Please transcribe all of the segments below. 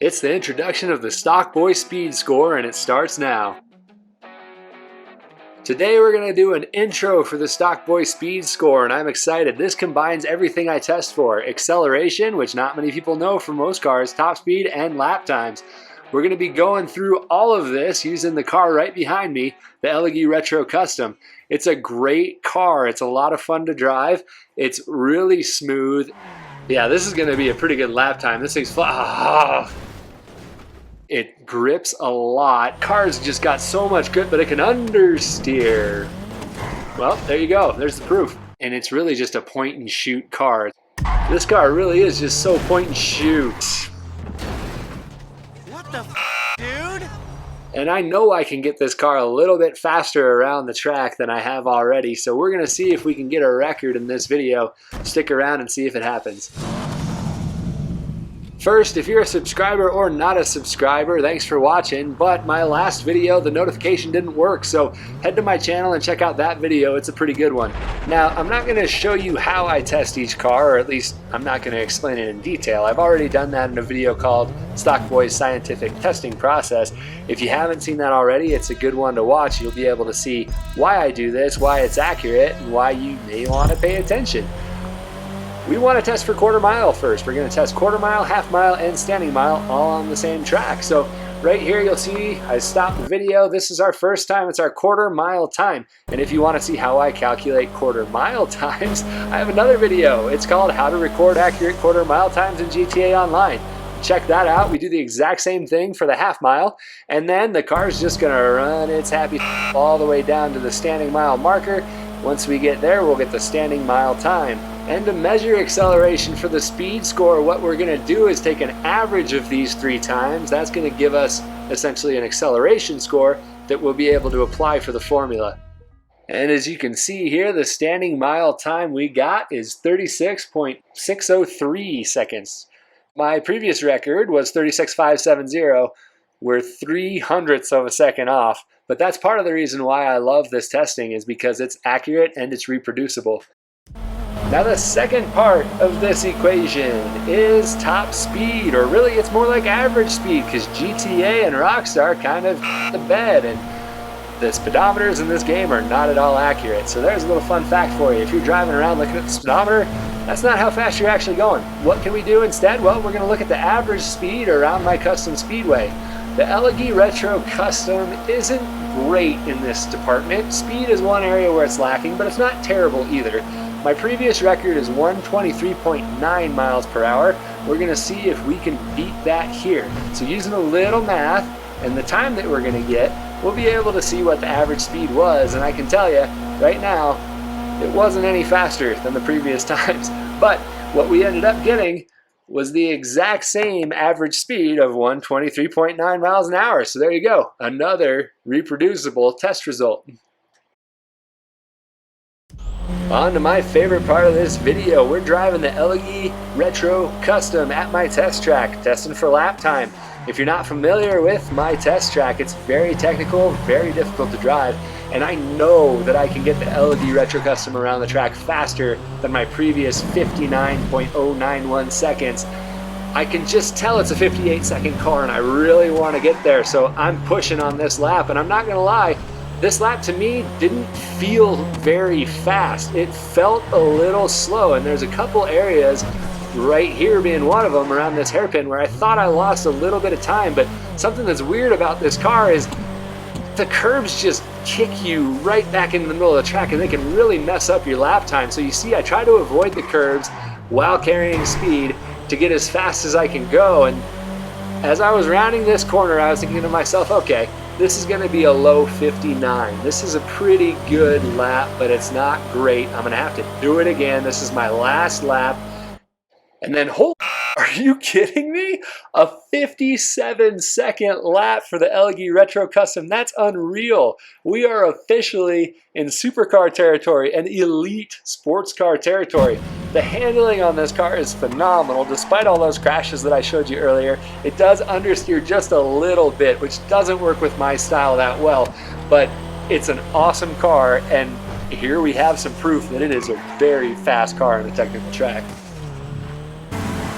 It's the introduction of the Stock Boy Speed Score, and it starts now. Today we're going to do an intro for the Stock Boy Speed Score, and I'm excited. This combines everything I test for: acceleration, which not many people know for most cars, top speed, and lap times. We're going to be going through all of this using the car right behind me, the Elegy Retro Custom. It's a great car. It's a lot of fun to drive. It's really smooth. Yeah, this is going to be a pretty good lap time. This thing's It grips a lot. Car's just got so much grip, but it can understeer. Well, there you go. There's the proof. And it's really just a point and shoot car. This car really is just so point and shoot. What the f, dude? And I know I can get this car a little bit faster around the track than I have already. So we're going to see if we can get a record in this video. Stick around and see if it happens. First, if you're a subscriber or not a subscriber, thanks for watching, but my last video, the notification didn't work, so head to my channel and check out that video. It's a pretty good one. Now, I'm not going to show you how I test each car, or at least I'm not going to explain it in detail. I've already done that in a video called Stock Boy's Scientific Testing Process. If you haven't seen that already, it's a good one to watch. You'll be able to see why I do this, why it's accurate, and why you may want to pay attention. We want to test for quarter mile first. We're going to test quarter mile, half mile, and standing mile all on the same track. So right here you'll see I stopped the video. This is our first time. It's our quarter mile time. And if you want to see how I calculate quarter mile times, I have another video. It's called How to Record Accurate Quarter Mile Times in GTA Online. Check that out. We do the exact same thing for the half mile, and then the car's just going to run its happy all the way down to the standing mile marker. Once we get there, we'll get the standing mile time. And to measure acceleration for the speed score, what we're going to do is take an average of these 3 times. That's going to give us essentially an acceleration score that we'll be able to apply for the formula. And as you can see here, the standing mile time we got is 36.603 seconds. My previous record was 36.570. We're 0.03 of a second off. But that's part of the reason why I love this testing, is because it's accurate and it's reproducible. Now the second part of this equation is top speed, or really it's more like average speed, because GTA and Rockstar kind of the bed, and the speedometers in this game are not at all accurate. So there's a little fun fact for you. If you're driving around looking at the speedometer, that's not how fast you're actually going. What can we do instead? Well, we're going to look at the average speed around my custom speedway. The Elegy Retro Custom isn't great in this department. Speed is one area where it's lacking, but it's not terrible either. My previous record is 123.9 miles per hour. We're going to see if we can beat that here. So using a little math and the time that we're going to get, we'll be able to see what the average speed was. And I can tell you right now, it wasn't any faster than the previous times. But what we ended up getting was the exact same average speed of 123.9 miles an hour. So there you go, another reproducible test result. On to my favorite part of this video. We're driving the Elegy Retro Custom at my test track, testing for lap time. If you're not familiar with my test track, it's very technical, very difficult to drive, and I know that I can get the Elegy Retro Custom around the track faster than my previous 59.091 seconds. I can just tell it's a 58-second car, and I really want to get there, so I'm pushing on this lap, and I'm not going to lie, this lap to me didn't feel very fast. It felt a little slow, and there's a couple areas, right here being one of them, around this hairpin, where I thought I lost a little bit of time. But something that's weird about this car is the curbs just kick you right back in the middle of the track, and they can really mess up your lap time. So you see, I try to avoid the curbs while carrying speed to get as fast as I can go. And as I was rounding this corner, I was thinking to myself, okay, this is going to be a low 59. This is a pretty good lap, but it's not great. I'm going to have to do it again. This is my last lap. And then, are you kidding me? A 57-second lap for the Elegy Retro Custom. That's unreal. We are officially in supercar territory and elite sports car territory. The handling on this car is phenomenal. Despite all those crashes that I showed you earlier, it does understeer just a little bit, which doesn't work with my style that well. But it's an awesome car, and here we have some proof that it is a very fast car on a technical track.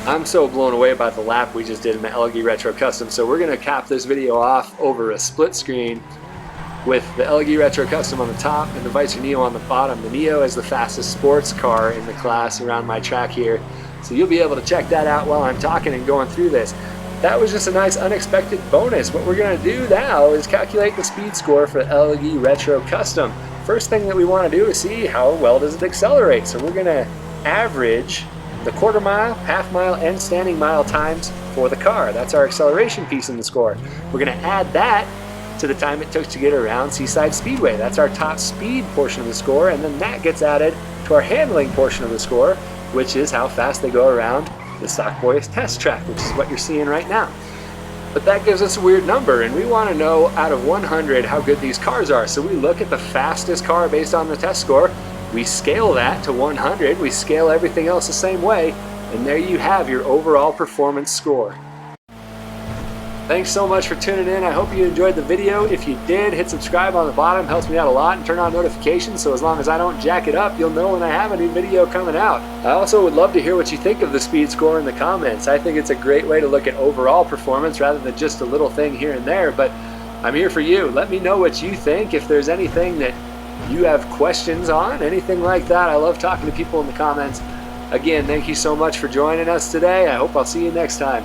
I'm so blown away by the lap we just did in the Elegy Retro Custom, so we're going to cap this video off over a split screen with the Elegy Retro Custom on the top and the Vicer Neo on the bottom. The Neo is the fastest sports car in the class around my track here, so you'll be able to check that out while I'm talking and going through this. That was just a nice unexpected bonus. What we're going to do now is calculate the speed score for Elegy Retro Custom. First thing that we want to do is see how well does it accelerate. So we're going to average the quarter mile, half mile, and standing mile times for the car. That's our acceleration piece in the score. We're going to add that to the time it took to get around Seaside Speedway. That's our top speed portion of the score, and then that gets added to our handling portion of the score, which is how fast they go around the Stock Boys test track, which is what you're seeing right now. But that gives us a weird number, and we want to know out of 100 how good these cars are. So we look at the fastest car based on the test score, we scale that to 100, we scale everything else the same way, and there you have your overall performance score. Thanks so much for tuning in. I hope you enjoyed the video. If you did, hit subscribe on the bottom, helps me out a lot, and turn on notifications so as long as I don't jack it up, you'll know when I have a new video coming out. I also would love to hear what you think of the speed score in the comments. I think it's a great way to look at overall performance rather than just a little thing here and there, but I'm here for you. Let me know what you think. If there's anything that you have questions on, anything like that, I love talking to people in the comments. Again, thank you so much for joining us today. I hope I'll see you next time.